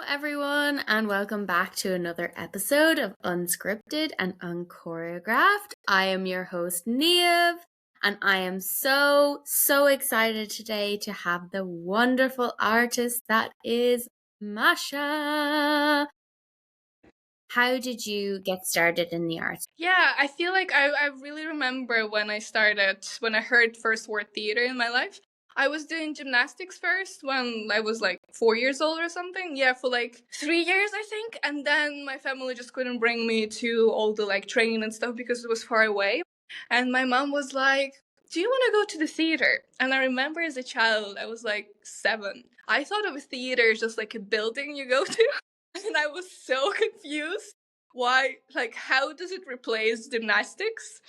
everyone, and welcome back to another episode of Unscripted and Unchoreographed. I am your host, Neve, and I am so excited today to have the wonderful artist that is Masha. How did you get started in the arts? Yeah, I feel like I really remember when I heard first word theater in my life. I was doing gymnastics first when I was like 4 years old or something. Yeah, for like 3 years, I think. And then my family just couldn't bring me to all the like training and stuff because it was far away. And my mom was like, do you want to go to the theater? And I remember as a child, I was like 7. I thought of a theater as just like a building you go to. And I was so confused. Why, like, how does it replace gymnastics?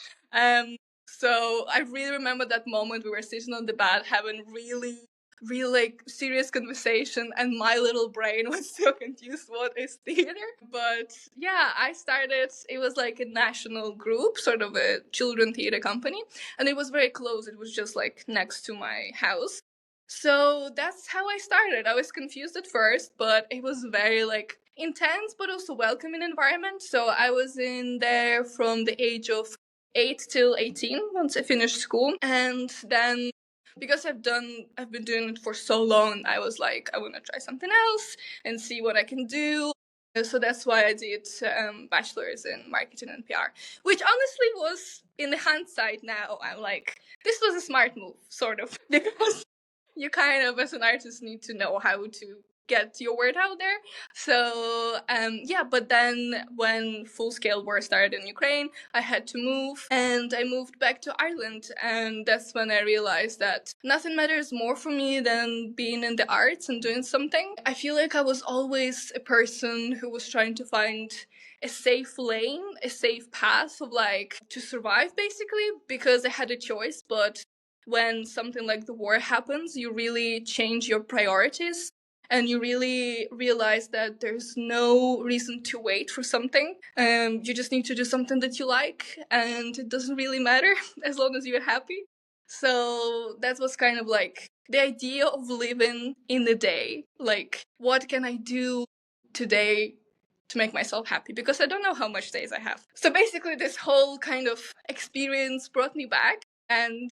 So I really remember that moment we were sitting on the bed having really like serious conversation, and my little brain was so confused what is theater. But yeah, I started, it was like a national group, sort of a children theater company, and it was very close. It was just like next to my house. So that's how I started. I was confused at first, but it was very like intense but also welcoming environment. So I was in there from the age of 8 till 18 once I finished school. And then because I've been doing it for so long, I was like, I want to try something else and see what I can do. So that's why I did bachelor's in marketing and PR, which honestly was, in the hindsight now, I'm like, this was a smart move, sort of, because you kind of, as an artist, need to know how to get your word out there. So yeah, but then when full-scale war started in Ukraine, I had to move, and I moved back to Ireland, and that's when I realized that nothing matters more for me than being in the arts and doing something. I feel like I was always a person who was trying to find a safe lane, a safe path of like to survive, basically, because I had a choice. But when something like the war happens, you really change your priorities, and you really realize that there's no reason to wait for something. You just need to do something that you like, and it doesn't really matter as long as you're happy. So that was kind of like the idea of living in the day. Like, what can I do today to make myself happy? Because I don't know how much days I have. So basically, this whole kind of experience brought me back, and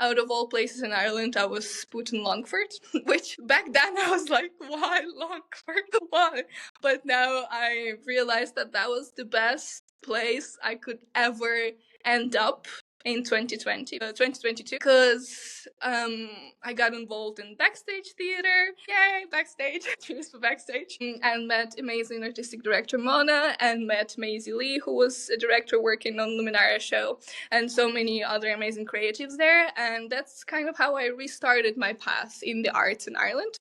out of all places in Ireland, I was put in Longford, which back then I was like, why Longford? Why? But now I realized that that was the best place I could ever end up in 2022, because I got involved in Backstage Theatre. Yay, Backstage! Cheers for Backstage. And met amazing artistic director Mona, and met Maisie Lee, who was a director working on Lúminaria show, and so many other amazing creatives there. And that's kind of how I restarted my path in the arts in Ireland.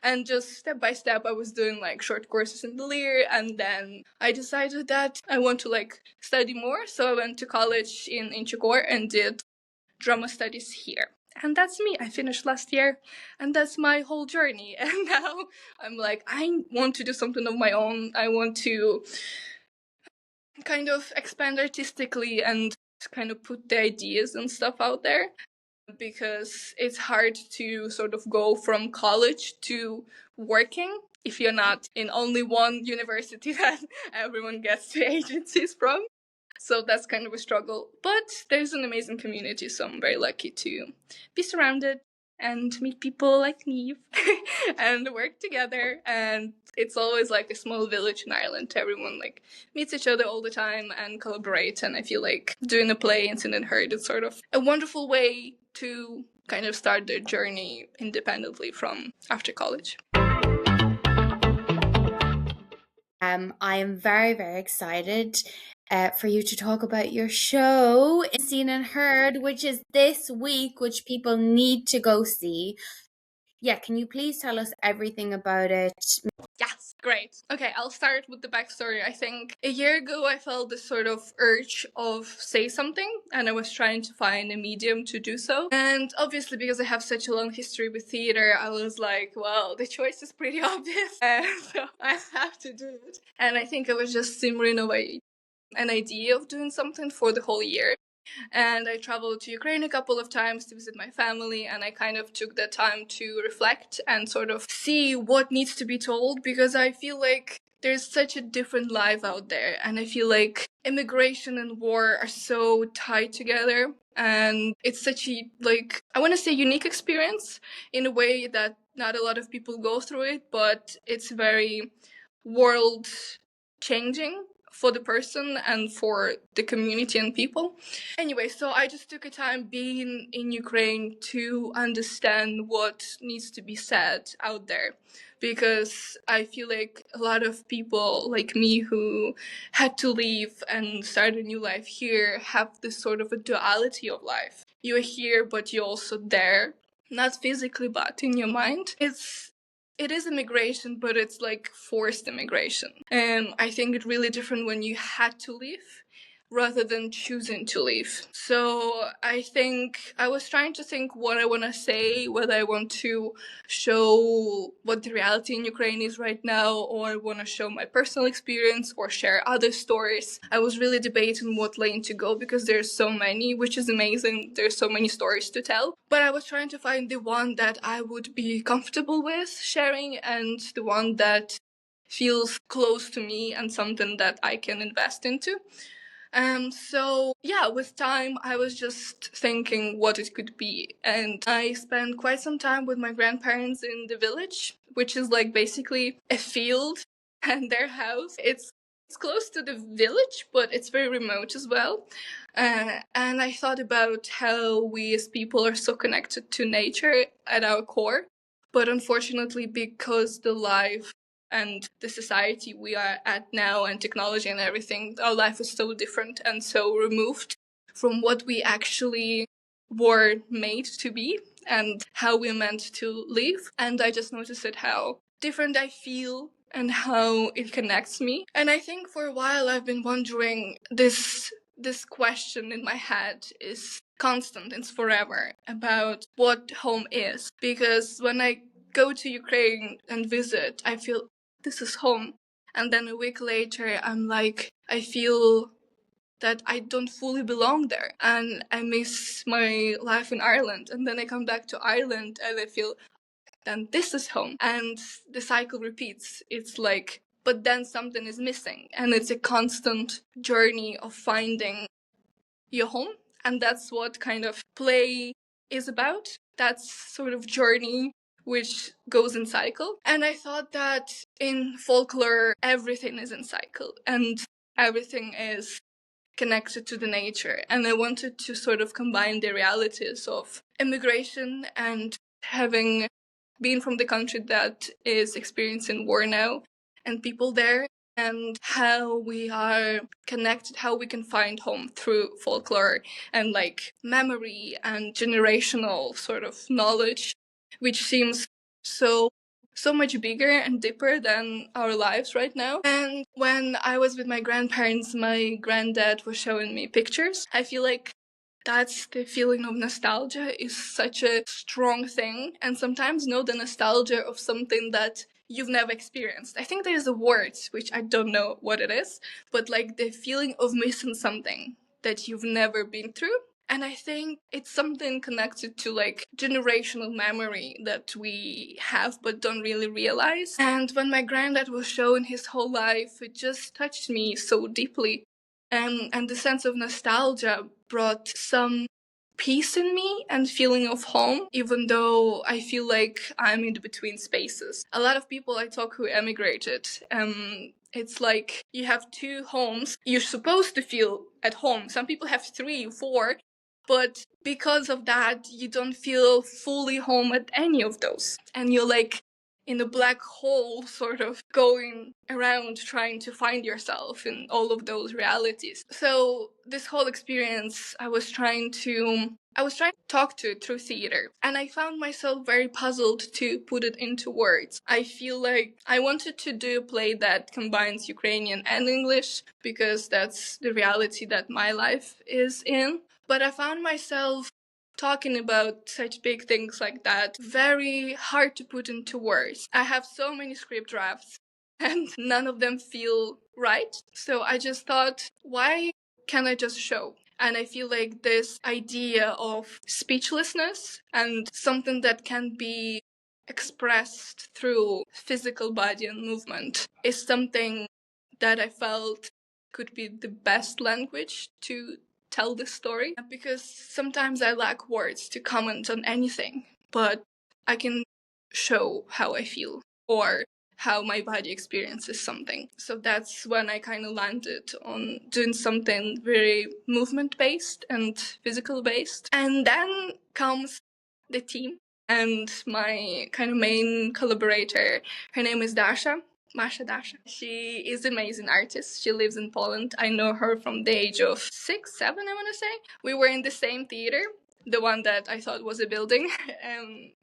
And just step by step, I was doing like short courses in the Lear, and then I decided that I want to like study more. So I went to college in Inchicore and did drama studies here. And that's me. I finished last year, and that's my whole journey. And now I'm like, I want to do something of my own. I want to kind of expand artistically and kind of put the ideas and stuff out there, because it's hard to sort of go from college to working if you're not in only one university that everyone gets to agencies from. So that's kind of a struggle. But there's an amazing community, so I'm very lucky to be surrounded and meet people like Neve and work together. And it's always like a small village in Ireland. Everyone like meets each other all the time and collaborate. And I feel like doing a play in Seen and Heard is sort of a wonderful way to kind of start their journey independently from after college. I am very excited for you to talk about your show, Seen and Heard, which is this week, which people need to go see. Yeah, can you please tell us everything about it? Yes, great. Okay, I'll start with the backstory. I think a year ago I felt this sort of urge of say something, and I was trying to find a medium to do so. And obviously, because I have such a long history with theater, I was like, well, the choice is pretty obvious, so I have to do it. And I think I was just simmering away an idea of doing something for the whole year. And I traveled to Ukraine a couple of times to visit my family, and I kind of took the time to reflect and sort of see what needs to be told, because I feel like there's such a different life out there, and I feel like immigration and war are so tied together, and it's such a, like, I want to say unique experience in a way that not a lot of people go through it, but it's very world changing for the person and for the community and people. Anyway, so I just took a time being in Ukraine to understand what needs to be said out there, because I feel like a lot of people like me who had to leave and start a new life here have this sort of a duality of life. You're here, but you're also there, not physically, but in your mind. It is immigration, but it's like forced immigration. And I think it's really different when you had to leave rather than choosing to leave. So I think I was trying to think what I want to say, whether I want to show what the reality in Ukraine is right now, or I want to show my personal experience or share other stories. I was really debating what lane to go, because there's so many, which is amazing. There's so many stories to tell. But I was trying to find the one that I would be comfortable with sharing, and the one that feels close to me and something that I can invest into. So yeah, with time, I was just thinking what it could be. And I spent quite some time with my grandparents in the village, which is like basically a field and their house. It's close to the village, but it's very remote as well. And I thought about how we as people are so connected to nature at our core. But unfortunately, because the life and the society we are at now and technology and everything, our life is so different and so removed from what we actually were made to be and how we're meant to live. And I just noticed it how different I feel and how it connects me. And I think for a while I've been wondering, this question in my head is constant, it's forever, about what home is. Because when I go to Ukraine and visit, I feel this is home. And then a week later, I'm like, I feel that I don't fully belong there. And I miss my life in Ireland. And then I come back to Ireland and I feel, then this is home. And the cycle repeats. It's like, but then something is missing. And it's a constant journey of finding your home. And that's what kind of play is about. That's sort of journey which goes in cycle. And I thought that in folklore, everything is in cycle and everything is connected to the nature. And I wanted to sort of combine the realities of immigration and having been from the country that is experiencing war now, and people there, and how we are connected, how we can find home through folklore and like memory and generational sort of knowledge, which seems so much bigger and deeper than our lives right now. And when I was with my grandparents, my granddad was showing me pictures. I feel like that's the feeling of nostalgia is such a strong thing. And sometimes, the nostalgia of something that you've never experienced. I think there's a word, which I don't know what it is, but like the feeling of missing something that you've never been through. And I think it's something connected to like generational memory that we have but don't really realize. And when my granddad was showing his whole life, it just touched me so deeply. And the sense of nostalgia brought some peace in me and feeling of home, even though I feel like I'm in between spaces. A lot of people I talk who emigrated, it's like you have two homes. You're supposed to feel at home. Some people have 3, 4, but because of that, you don't feel fully home at any of those. And you're like in a black hole, sort of going around trying to find yourself in all of those realities. So this whole experience, I was trying to talk to it through theater. And I found myself very puzzled to put it into words. I feel like I wanted to do a play that combines Ukrainian and English, because that's the reality that my life is in. But I found myself talking about such big things like that very hard to put into words. I have so many script drafts and none of them feel right. So I just thought, why can't I just show? And I feel like this idea of speechlessness and something that can be expressed through physical body and movement is something that I felt could be the best language to tell this story. Because sometimes I lack words to comment on anything, but I can show how I feel or how my body experiences something. So that's when I kind of landed on doing something very movement based and physical based. And then comes the team and my kind of main collaborator. Her name is Masha. She is an amazing artist. She lives in Poland. I know her from the age of 6, 7, I want to say. We were in the same theater, the one that I thought was a building.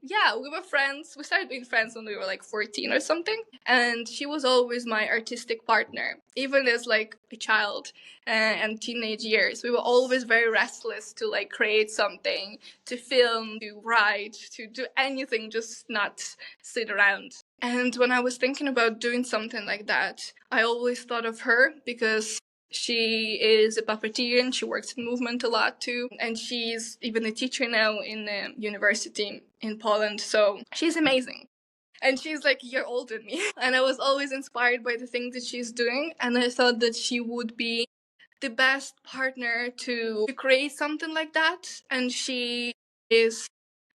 Yeah, we were friends. We started being friends when we were like 14 or something. And she was always my artistic partner, even as like a child and teenage years. We were always very restless to like create something, to film, to write, to do anything, just not sit around. And when I was thinking about doing something like that, I always thought of her because she is a puppeteer and she works in movement a lot too. And she's even a teacher now in a university in Poland. So she's amazing. And she's like a year older than me. And I was always inspired by the things that she's doing. And I thought that she would be the best partner to create something like that. And she is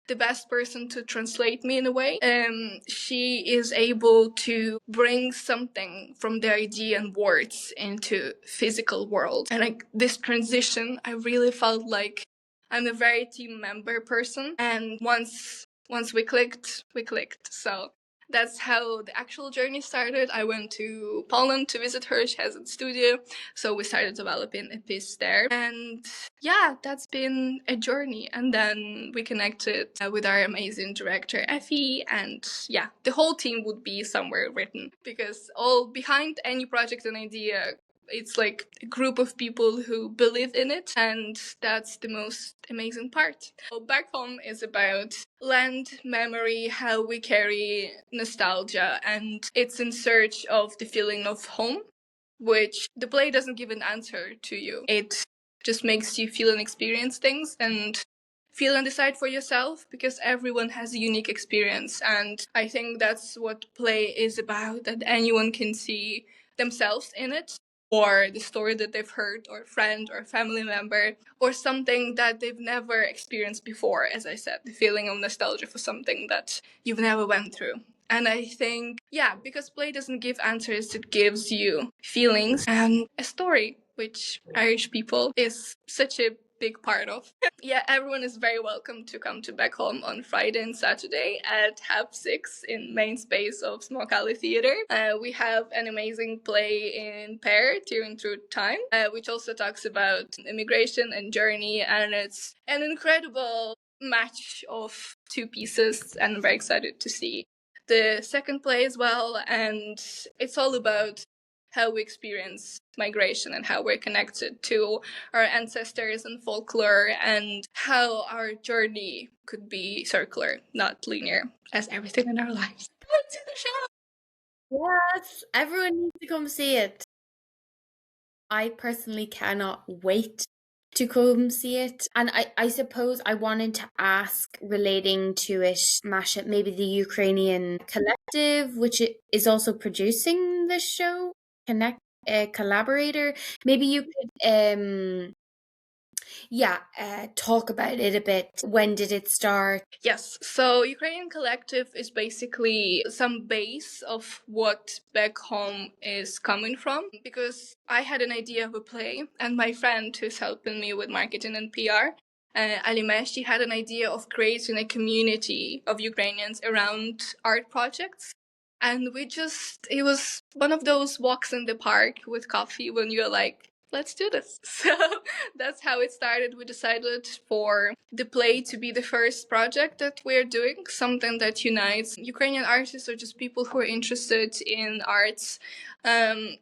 the best person to translate me in a way. She is able to bring something from the idea and words into physical world. And like this transition, I really felt like I'm a very team member person. And once we clicked, we clicked. So that's how the actual journey started. I went to Poland to visit her. She has a studio. So we started developing a piece there. And yeah, that's been a journey. And then we connected with our amazing director, Effie. And yeah, the whole team would be somewhere written because all behind any project and idea, it's like a group of people who believe in it, and that's the most amazing part. So Back Home is about land, memory, how we carry nostalgia, and it's in search of the feeling of home, which the play doesn't give an answer to you. It just makes you feel and experience things and feel and decide for yourself, because everyone has a unique experience. And I think that's what play is about, that anyone can see themselves in it, or the story that they've heard, or friend or family member, or something that they've never experienced before. As I said, the feeling of nostalgia for something that you've never went through. And I think, yeah, because play doesn't give answers, it gives you feelings and a story, which Irish people is such a big part of. Yeah, everyone is very welcome to come to Back Home on Friday and Saturday at 6:30 in main space of Smokali Theatre. We have an amazing play in Pair, Tearing Through Time, which also talks about immigration and journey, and it's an incredible match of two pieces, and I'm very excited to see the second play as well. And it's all about how we experience migration and how we're connected to our ancestors and folklore, and how our journey could be circular, not linear, as everything in our lives. Come to the show! Yes, everyone needs to come see it. I personally cannot wait to come see it. And I suppose I wanted to ask, relating to it, Masha, maybe the Ukrainian collective, which is also producing the show, collaborator. Maybe you could talk about it a bit. When did it start? Yes, so Ukrainian Collective is basically some base of what Back Home is coming from, because I had an idea of a play, and my friend who's helping me with marketing and PR, Alime, she had an idea of creating a community of Ukrainians around art projects. And it was one of those walks in the park with coffee when you're like, let's do this. So that's how it started. We decided for the play to be the first project that we're doing, something that unites Ukrainian artists or just people who are interested in arts,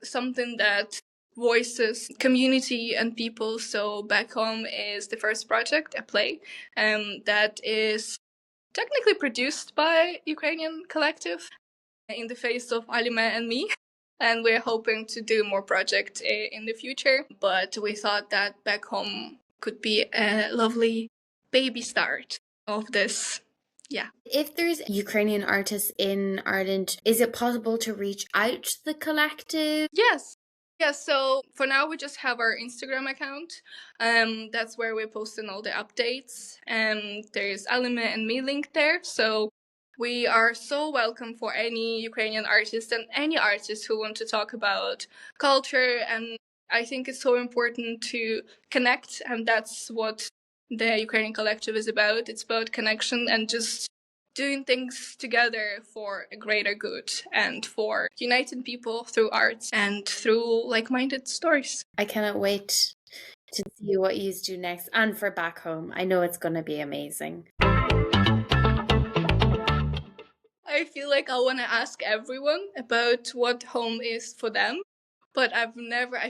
something that voices community and people. So Back Home is the first project, a play, that is technically produced by Ukrainian Collective in the face of Alime and me. And we're hoping to do more projects in the future. But we thought that Back Home could be a lovely baby start of this. Yeah. If there's Ukrainian artists in Ireland, is it possible to reach out to the collective? Yes. Yeah, so for now we just have our Instagram account. That's where we're posting all the updates. There's Alime and me linked there. So we are so welcome for any Ukrainian artist and any artist who want to talk about culture. And I think it's so important to connect, and that's what the Ukrainian Collective is about. It's about connection and just doing things together for a greater good and for uniting people through arts and through like-minded stories. I cannot wait to see what you do next, and for back home. I know it's going to be amazing. I feel like I want to ask everyone about what home is for them, but I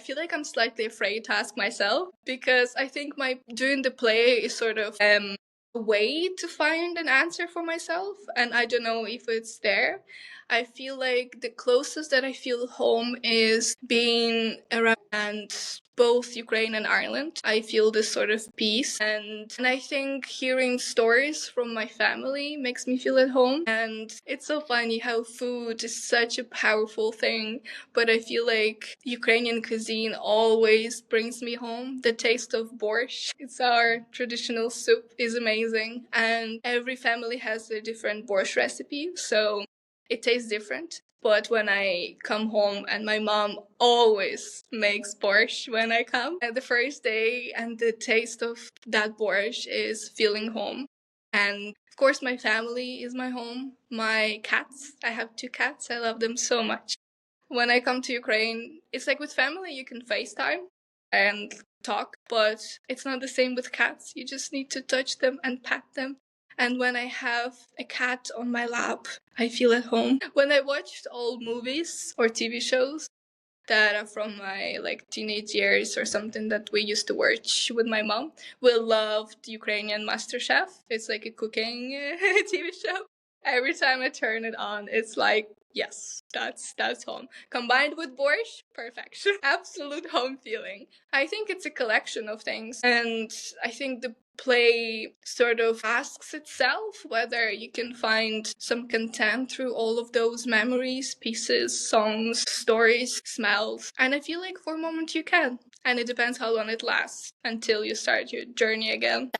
feel like I'm slightly afraid to ask myself, because I think doing the play is sort of a way to find an answer for myself, and I don't know if it's there. I feel like the closest that I feel home is being around, and both Ukraine and Ireland. I feel this sort of peace, and I think hearing stories from my family makes me feel at home. And it's so funny how food is such a powerful thing, but I feel like Ukrainian cuisine always brings me home. The taste of borscht, it's our traditional soup, is amazing, and every family has a different borscht recipe, so it tastes different. But when I come home, and my mom always makes borscht when I come, the first day, and the taste of that borscht is feeling home. And of course, my family is my home. My cats, I have 2 cats, I love them so much. When I come to Ukraine, it's like with family, you can FaceTime and talk, but it's not the same with cats. You just need to touch them and pat them. And when I have a cat on my lap, I feel at home. When I watched old movies or TV shows that are from my teenage years or something that we used to watch with my mom, we loved Ukrainian MasterChef. It's like a cooking TV show. Every time I turn it on, it's like, yes, that's home. Combined with borscht, perfection. Absolute home feeling. I think it's a collection of things, and I think the play sort of asks itself whether you can find some content through all of those memories, pieces, songs, stories, smells. And I feel like for a moment you can. And it depends how long it lasts until you start your journey again.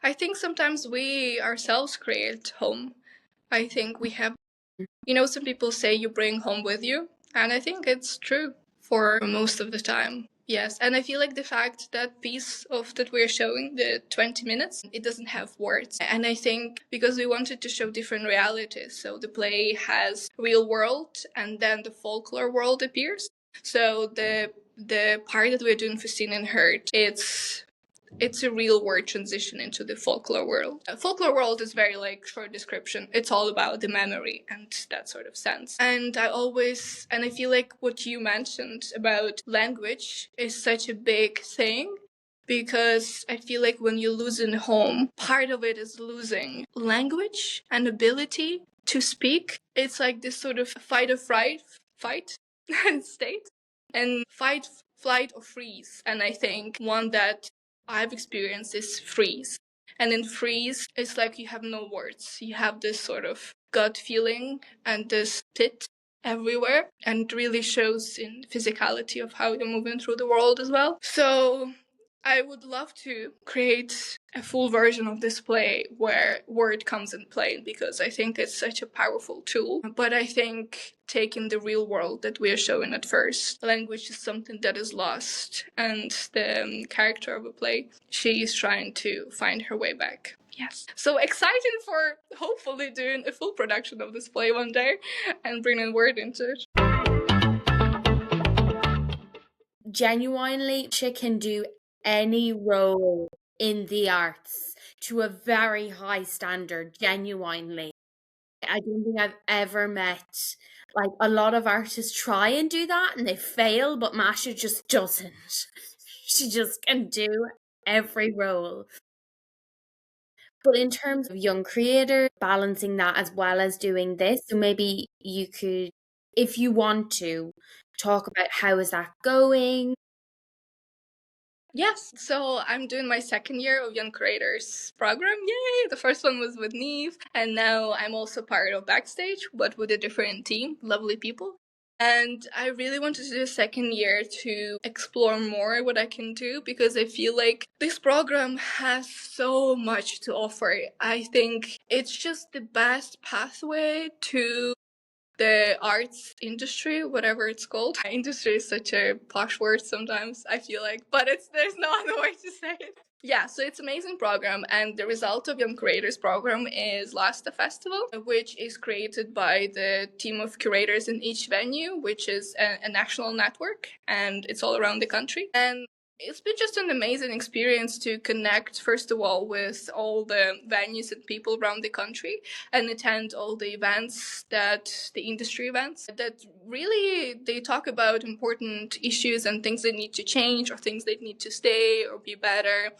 I think sometimes we ourselves create home. I think we have, some people say you bring home with you, and I think it's true for most of the time. Yes, and I feel like the fact that piece of that we're showing, the 20 minutes, it doesn't have words. And I think because we wanted to show different realities, so the play has real world and then the folklore world appears. So the part that we're doing for Seen and Heard, it's a real word transition into the folklore world. Folklore world is very short description. It's all about the memory and that sort of sense. And I feel like what you mentioned about language is such a big thing, because I feel like when you lose a home, part of it is losing language and ability to speak. It's like this sort of fight or fight state, and fight, flight, or freeze. And I think one that I've experienced is freeze. And in freeze, it's like you have no words. You have this sort of gut feeling and this pit everywhere, and it really shows in physicality of how you're moving through the world as well. So I would love to create a full version of this play where word comes in play, because I think it's such a powerful tool. But I think taking the real world that we are showing at first, language is something that is lost, and the character of a play, she is trying to find her way back. Yes. So excited for hopefully doing a full production of this play one day and bringing word into it. Genuinely, she can do any role in the arts to a very high standard, genuinely. I don't think I've ever met, like, a lot of artists try and do that and they fail, but Masha just doesn't. She just can do every role. But in terms of young creator, balancing that as well as doing this, so maybe you could, if you want to, talk about how is that going? Yes, so I'm doing my second year of Young Curators Program. Yay! The first one was with Neve, and now I'm also part of Backstage, but with a different team, lovely people. And I really wanted to do a second year to explore more what I can do, because I feel like this program has so much to offer. I think it's just the best pathway to the arts industry, whatever it's called. Industry is such a posh word sometimes, I feel like, but there's no other way to say it. Yeah, so it's an amazing program, and the result of Young Curators Program is Lasta Festival, which is created by the team of curators in each venue, which is a national network, and it's all around the country. And it's been just an amazing experience to connect, first of all, with all the venues and people around the country, and attend all the events, that the industry events that really they talk about important issues and things that need to change or things that need to stay or be better.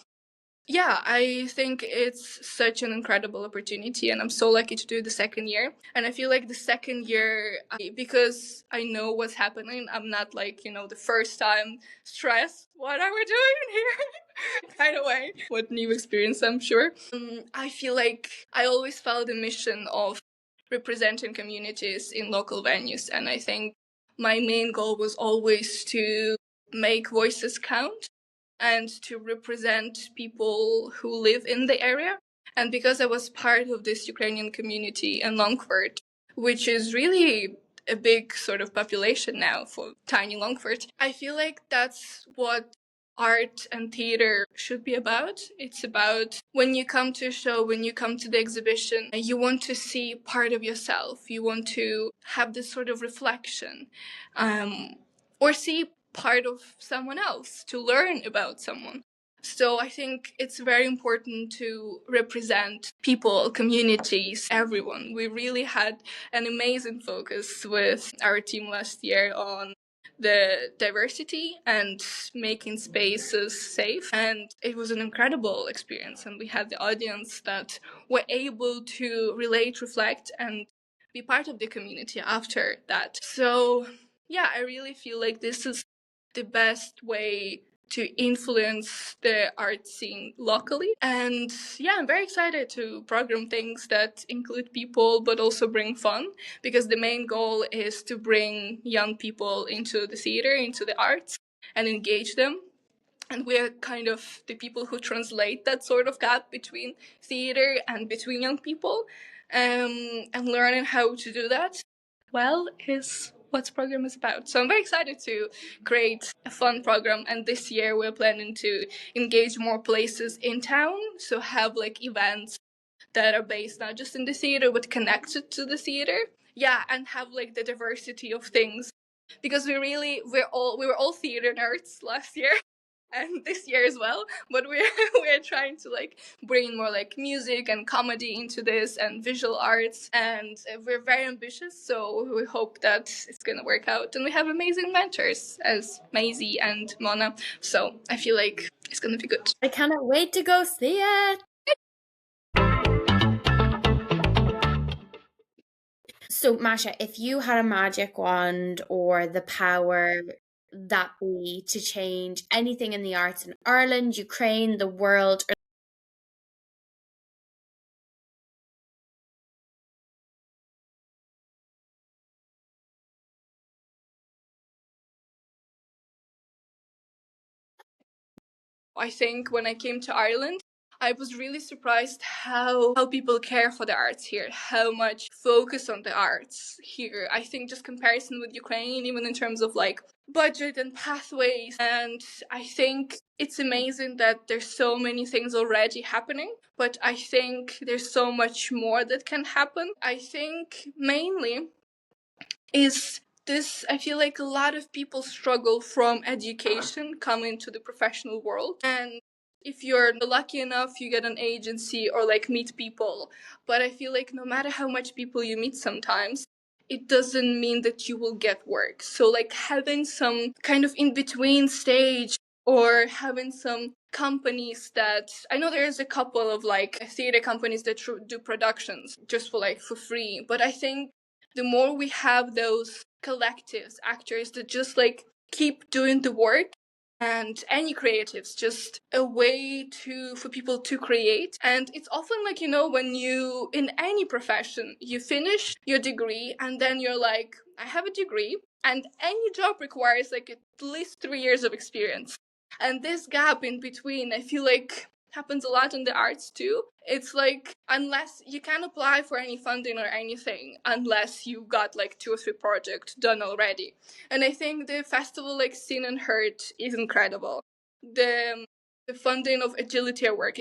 Yeah, I think it's such an incredible opportunity, and I'm so lucky to do the second year. And I feel like the second year, because I know what's happening, I'm not like, the first time stressed. What are we doing here? Kind of way. What new experience, I'm sure. I feel like I always felt the mission of representing communities in local venues. And I think my main goal was always to make voices count and to represent people who live in the area. And because I was part of this Ukrainian community in Longford, which is really a big sort of population now for tiny Longford, I feel like that's what art and theater should be about. It's about when you come to a show, when you come to the exhibition, you want to see part of yourself. You want to have this sort of reflection, or see part of someone else, to learn about someone. So I think it's very important to represent people, communities, everyone. We really had an amazing focus with our team last year on the diversity and making spaces safe. And it was an incredible experience. And we had the audience that were able to relate, reflect, and be part of the community after that. So yeah, I really feel like this is the best way to influence the art scene locally. And yeah, I'm very excited to program things that include people but also bring fun, because the main goal is to bring young people into the theater, into the arts, and engage them. And we're kind of the people who translate that sort of gap between theater and between young people. And learning how to do that well is what the program is about. So I'm very excited to create a fun program. And this year we're planning to engage more places in town. So have like events that are based not just in the theater but connected to the theater. Yeah, and have like the diversity of things, because we were all theater nerds last year and this year as well, but we're trying to like bring more like music and comedy into this, and visual arts, and we're very ambitious, so we hope that it's gonna work out. And we have amazing mentors as Maisie and Mona, so I feel like it's gonna be good. I cannot wait to go see it. So, Masha, if you had a magic wand or the power that be to change anything in the arts in Ireland, Ukraine, the world, or I think when I came to Ireland, I was really surprised how people care for the arts here, how much focus on the arts here. I think just comparison with Ukraine, even in terms of like budget and pathways. And I think it's amazing that there's so many things already happening, but I think there's so much more that can happen. I think mainly is this. I feel like a lot of people struggle from education coming to the professional world, and if you're lucky enough, you get an agency or like meet people. But I feel like no matter how much people you meet sometimes, it doesn't mean that you will get work. So like having some kind of in-between stage, or having some companies that, I know there's a couple of like theater companies that do productions just for free, but I think the more we have those collectives, actors that just like keep doing the work, and any creatives, just a way for people to create. And it's often like, when you, in any profession, you finish your degree and then you're like, I have a degree, and any job requires like at least 3 years of experience. And this gap in between, I feel like happens a lot in the arts too. It's like, unless you can apply for any funding or anything, unless you got like 2 or 3 projects done already. And I think the festival like Seen and Heard is incredible. The funding of Agility Award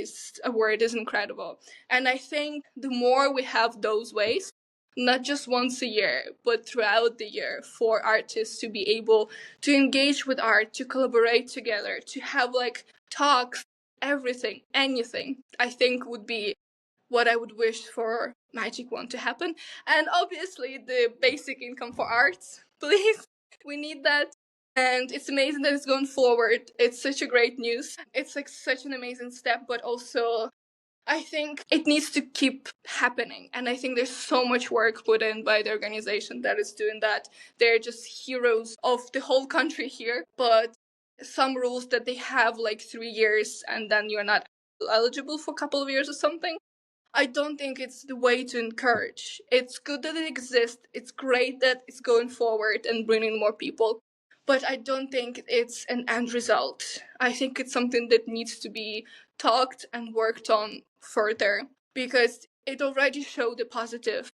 is incredible. And I think the more we have those ways, not just once a year, but throughout the year, for artists to be able to engage with art, to collaborate together, to have like talks, everything, anything, I think would be what I would wish for Magic Wand to happen. And obviously the basic income for arts, please, we need that. And it's amazing that it's going forward. It's such a great news. It's like such an amazing step, but also I think it needs to keep happening. And I think there's so much work put in by the organization that is doing that. They're just heroes of the whole country here. But some rules that they have like 3 years and then you're not eligible for a couple of years or something, I don't think it's the way to encourage. It's good that it exists. It's great that it's going forward and bringing more people. But I don't think it's an end result. I think it's something that needs to be talked and worked on further, because it already showed a positive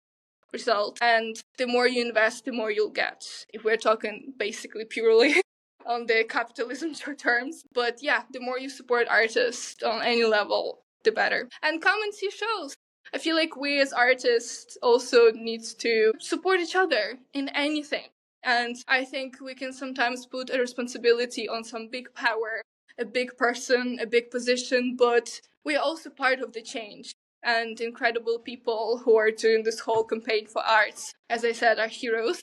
result. And the more you invest, the more you'll get, if we're talking basically purely on the capitalism terms. But yeah, the more you support artists on any level, the better. And come and see shows. I feel like we as artists also need to support each other in anything. And I think we can sometimes put a responsibility on some big power, a big person, a big position, but we are also part of the change. And incredible people who are doing this whole campaign for arts, as I said, are heroes.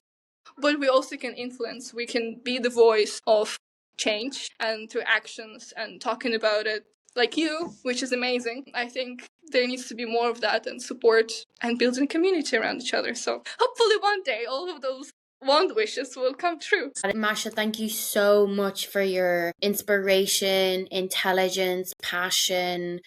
But we also can influence. We can be the voice of change, and through actions and talking about it, like you, which is amazing. I think there needs to be more of that, and support and building community around each other. So hopefully one day all of those wand wishes will come true. Masha, thank you so much for your inspiration, intelligence, passion.